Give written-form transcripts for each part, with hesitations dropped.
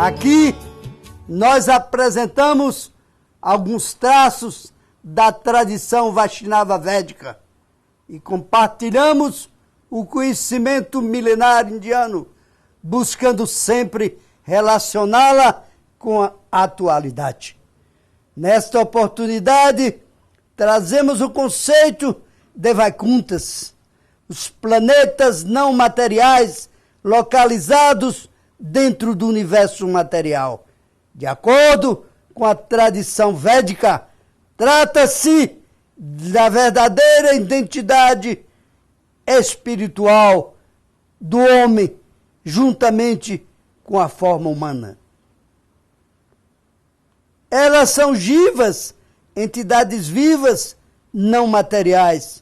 Aqui nós apresentamos alguns traços da tradição Vaishnava védica e compartilhamos o conhecimento milenar indiano, buscando sempre relacioná-la com a atualidade. Nesta oportunidade, trazemos o conceito de Vaikunthas, os planetas não materiais localizados dentro do universo material. De acordo com a tradição védica, trata-se da verdadeira identidade espiritual do homem, juntamente com a forma humana. Elas são jivas, entidades vivas, não materiais.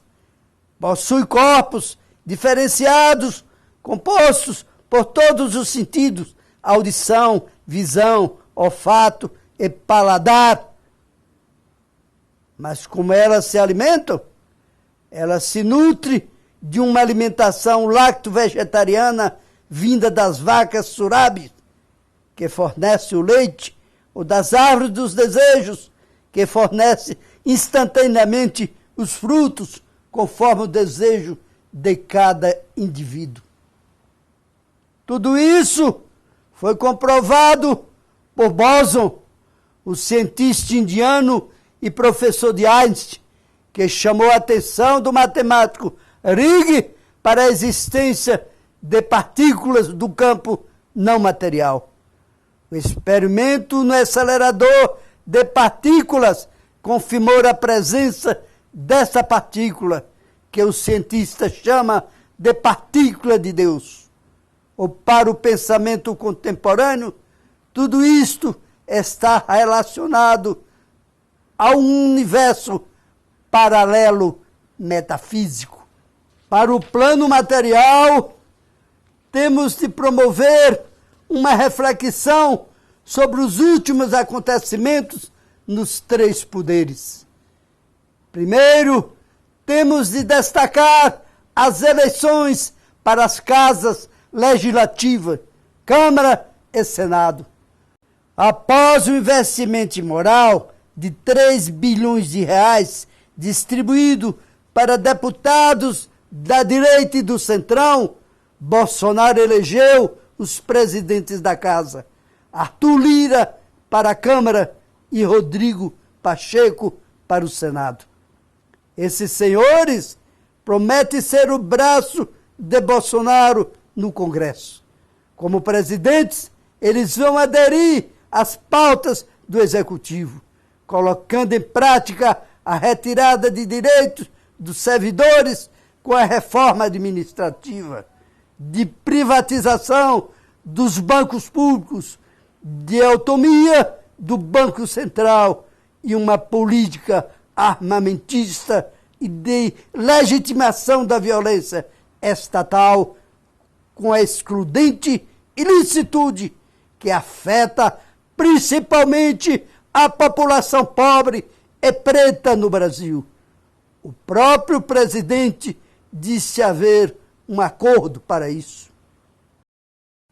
Possuem corpos diferenciados, compostos por todos os sentidos: audição, visão, olfato e paladar. Mas como elas se alimentam? Elas se nutrem de uma alimentação lacto-vegetariana vinda das vacas surabis, que fornece o leite, ou das árvores dos desejos, que fornece instantaneamente os frutos, conforme o desejo de cada indivíduo. Tudo isso foi comprovado por Boson, o cientista indiano e professor de Einstein, que chamou a atenção do matemático Rigg para a existência de partículas do campo não material. O experimento no acelerador de partículas confirmou a presença dessa partícula, que o cientista chama de partícula de Deus. Ou para o pensamento contemporâneo, tudo isto está relacionado a um universo paralelo metafísico. Para o plano material, temos de promover uma reflexão sobre os últimos acontecimentos nos três poderes. Primeiro, temos de destacar as eleições para as casas legislativas, Câmara e Senado. Após o investimento imoral de 3 bilhões de reais distribuído para deputados da direita e do centrão, Bolsonaro elegeu os presidentes da casa: Arthur Lira para a Câmara e Rodrigo Pacheco para o Senado. Esses senhores prometem ser o braço de Bolsonaro no Congresso. Como presidentes, eles vão aderir às pautas do Executivo, colocando em prática a retirada de direitos dos servidores com a reforma administrativa, de privatização dos bancos públicos, de autonomia do Banco Central e uma política armamentista e de legitimação da violência estatal, com a excludente ilicitude que afeta principalmente a população pobre e preta no Brasil. O próprio presidente disse haver um acordo para isso.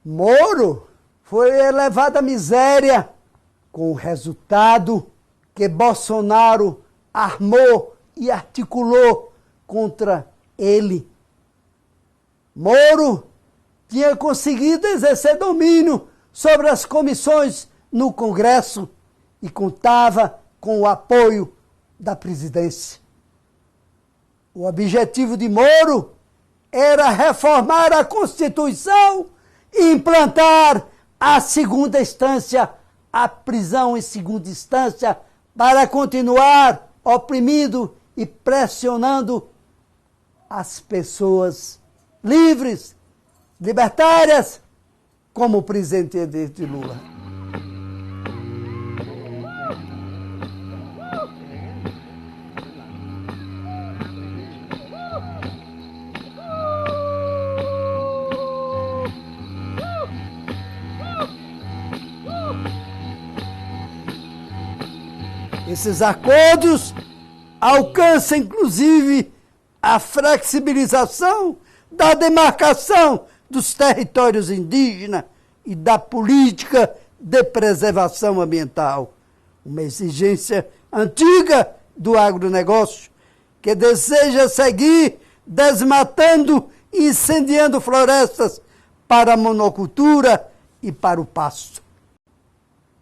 Moro foi elevado à miséria, com o resultado que Bolsonaro armou e articulou contra ele. Moro tinha conseguido exercer domínio sobre as comissões no Congresso e contava com o apoio da presidência. O objetivo de Moro era reformar a Constituição e implantar a segunda instância, a prisão em segunda instância, para continuar oprimindo e pressionando as pessoas livres, libertárias, como o presidente Lula. Esses acordos alcançam, inclusive, a flexibilização da demarcação dos territórios indígenas e da política de preservação ambiental, uma exigência antiga do agronegócio, que deseja seguir desmatando e incendiando florestas para a monocultura e para o pasto.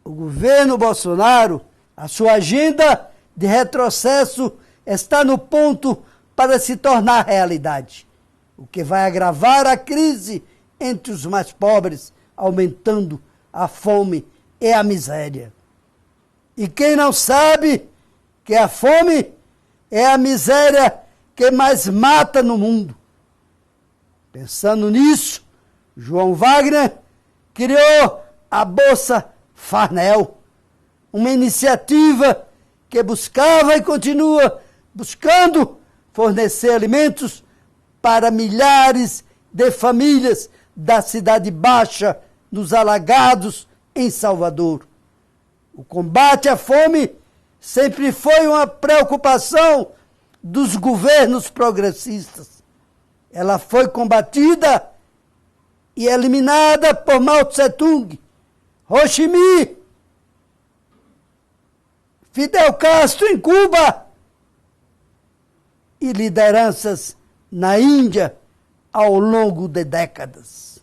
O governo Bolsonaro, a sua agenda de retrocesso está no ponto para se tornar realidade, o que vai agravar a crise entre os mais pobres, aumentando a fome e a miséria. E quem não sabe que a fome é a miséria que mais mata no mundo? Pensando nisso, João Wagner criou a Bolsa Farnel, uma iniciativa que buscava e continua buscando fornecer alimentos para milhares de famílias da Cidade Baixa, nos Alagados, em Salvador. O combate à fome sempre foi uma preocupação dos governos progressistas. Ela foi combatida e eliminada por Mao Tse-tung, Ho Chi Minh, Fidel Castro em Cuba e lideranças na Índia ao longo de décadas.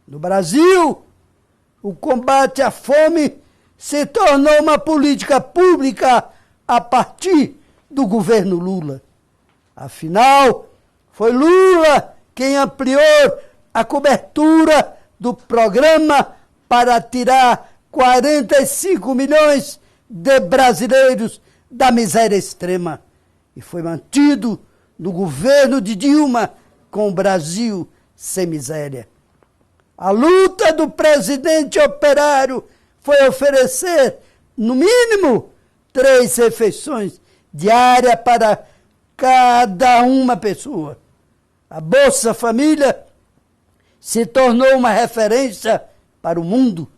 No Brasil, o combate à fome se tornou uma política pública a partir do governo Lula. Afinal, foi Lula quem ampliou a cobertura do programa para tirar 45 milhões de brasileiros da miséria extrema e foi mantido no governo de Dilma com o Brasil sem miséria. A luta do presidente operário foi oferecer, no mínimo, 3 refeições diárias para cada uma pessoa. A Bolsa Família se tornou uma referência para o mundo,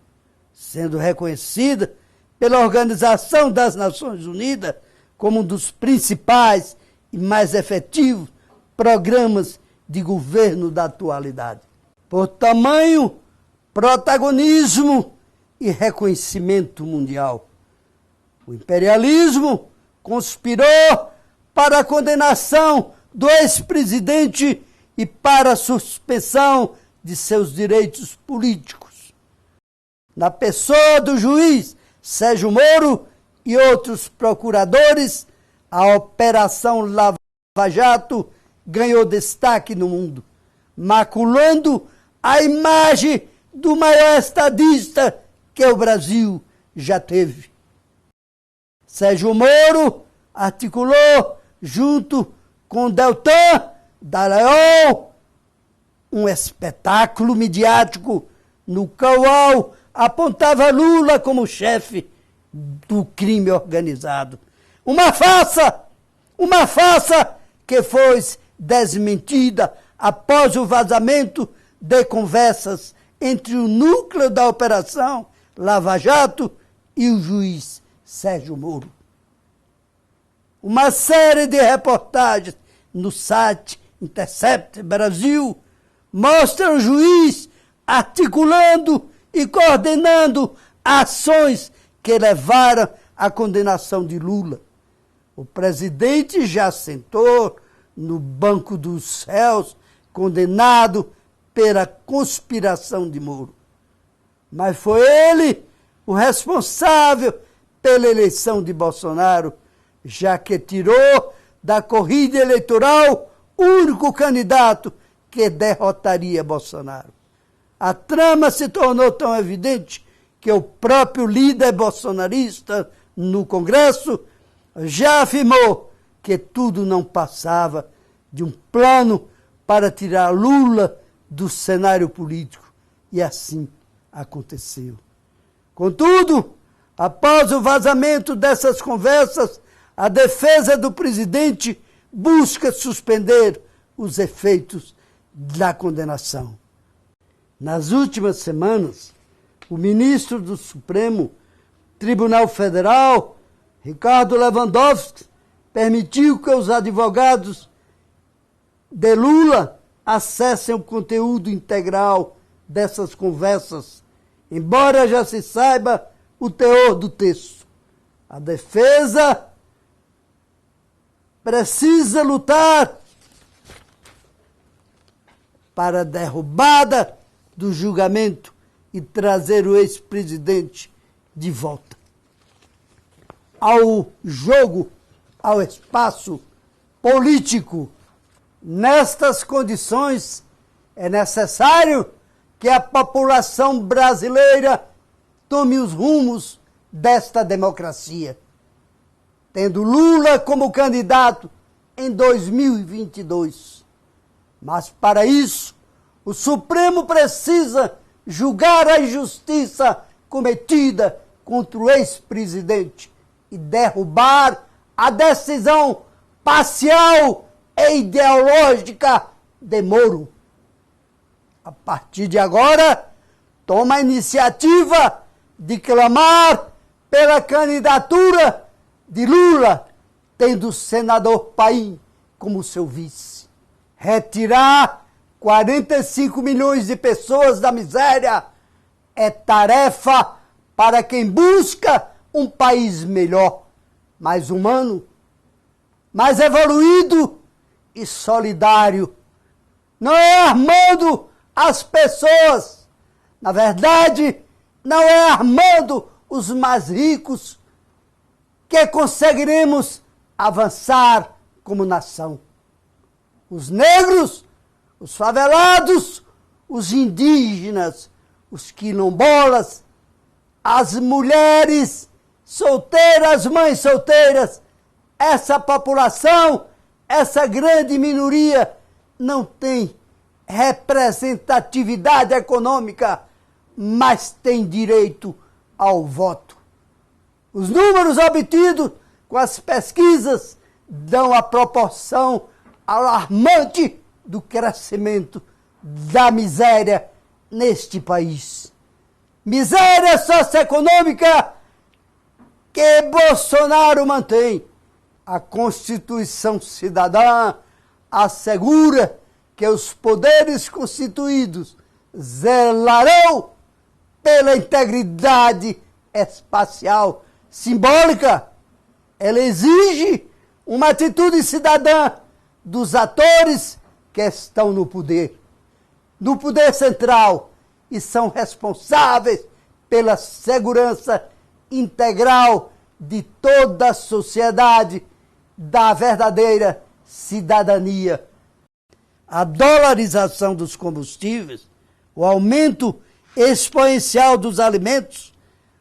sendo reconhecida pela Organização das Nações Unidas como um dos principais e mais efetivos programas de governo da atualidade. Por tamanho, protagonismo e reconhecimento mundial. O imperialismo conspirou para a condenação do ex-presidente e para a suspensão de seus direitos políticos. Na pessoa do juiz Sérgio Moro e outros procuradores, a Operação Lava Jato ganhou destaque no mundo, maculando a imagem do maior estadista que o Brasil já teve. Sérgio Moro articulou, junto com Deltan Dallagnol, um espetáculo midiático no qual apontava Lula como chefe do crime organizado. Uma farsa que foi desmentida após o vazamento de conversas entre o núcleo da Operação Lava Jato e o juiz Sérgio Moro. Uma série de reportagens no site Intercept Brasil mostra o juiz articulando e coordenando ações que levaram à condenação de Lula. O presidente já sentou no banco dos réus, condenado pela conspiração de Moro. Mas foi ele o responsável pela eleição de Bolsonaro, já que tirou da corrida eleitoral o único candidato que derrotaria Bolsonaro. A trama se tornou tão evidente que o próprio líder bolsonarista no Congresso já afirmou que tudo não passava de um plano para tirar Lula do cenário político. E assim aconteceu. Contudo, após o vazamento dessas conversas, a defesa do presidente busca suspender os efeitos da condenação. Nas últimas semanas, o ministro do Supremo Tribunal Federal, Ricardo Lewandowski, permitiu que os advogados de Lula acessem o conteúdo integral dessas conversas, embora já se saiba o teor do texto. A defesa precisa lutar para a derrubada do julgamento e trazer o ex-presidente de volta ao jogo, ao espaço político. Nestas condições, é necessário que a população brasileira tome os rumos desta democracia, tendo Lula como candidato em 2022. Mas, para isso, o Supremo precisa julgar a injustiça cometida contra o ex-presidente e derrubar a decisão parcial e ideológica de Moro. A partir de agora, toma a iniciativa de clamar pela candidatura de Lula, tendo o senador Paim como seu vice. Retirar 45 milhões de pessoas da miséria é tarefa para quem busca um país melhor, mais humano, mais evoluído e solidário. Não é armando as pessoas, na verdade, não é armando os mais ricos que conseguiremos avançar como nação. Os negros, os favelados, os indígenas, os quilombolas, as mulheres solteiras, mães solteiras, essa população, essa grande minoria não tem representatividade econômica, mas tem direito ao voto. Os números obtidos com as pesquisas dão a proporção alarmante do crescimento da miséria neste país. Miséria socioeconômica que Bolsonaro mantém. A Constituição Cidadã assegura que os poderes constituídos zelarão pela integridade espacial simbólica. Ela exige uma atitude cidadã dos atores que estão no poder central, e são responsáveis pela segurança integral de toda a sociedade, da verdadeira cidadania. A dolarização dos combustíveis, o aumento exponencial dos alimentos,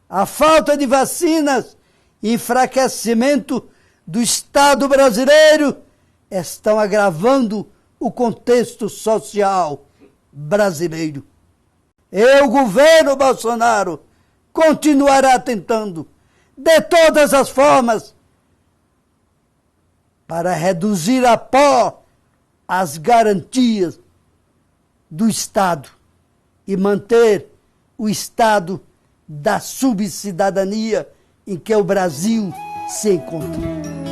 a falta de vacinas e enfraquecimento do Estado brasileiro estão agravando o contexto social brasileiro. E o governo Bolsonaro continuará tentando, de todas as formas, para reduzir a pó as garantias do Estado e manter o estado da subcidadania em que o Brasil se encontra.